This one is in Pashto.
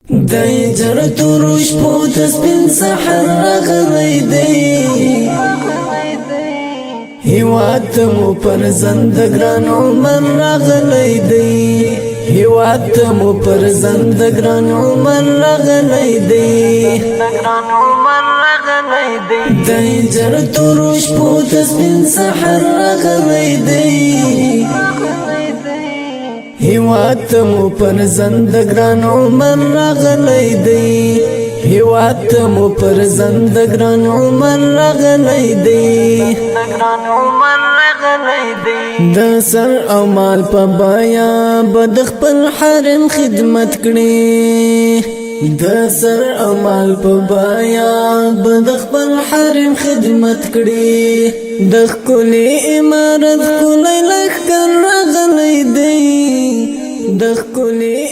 دای جر تورش پوت سپین سحر راغلی دی هیوات مو پر زندگران عمر راغلی دی هیوات مو پر زندگران عمر راغلی دی دای جر تورش پوت سپین سحر راغلی دی هیوات مو پر زندگران عمر راغلی دی هیوات مو پر زندگران عمر راغلی دی د سر او مال په بایا بد خپل حرم خدمت کړي د سر او مال په بایا بد خپل حرم خدمت کړي د کلی امارت کلی لخر راغلی دی د کلی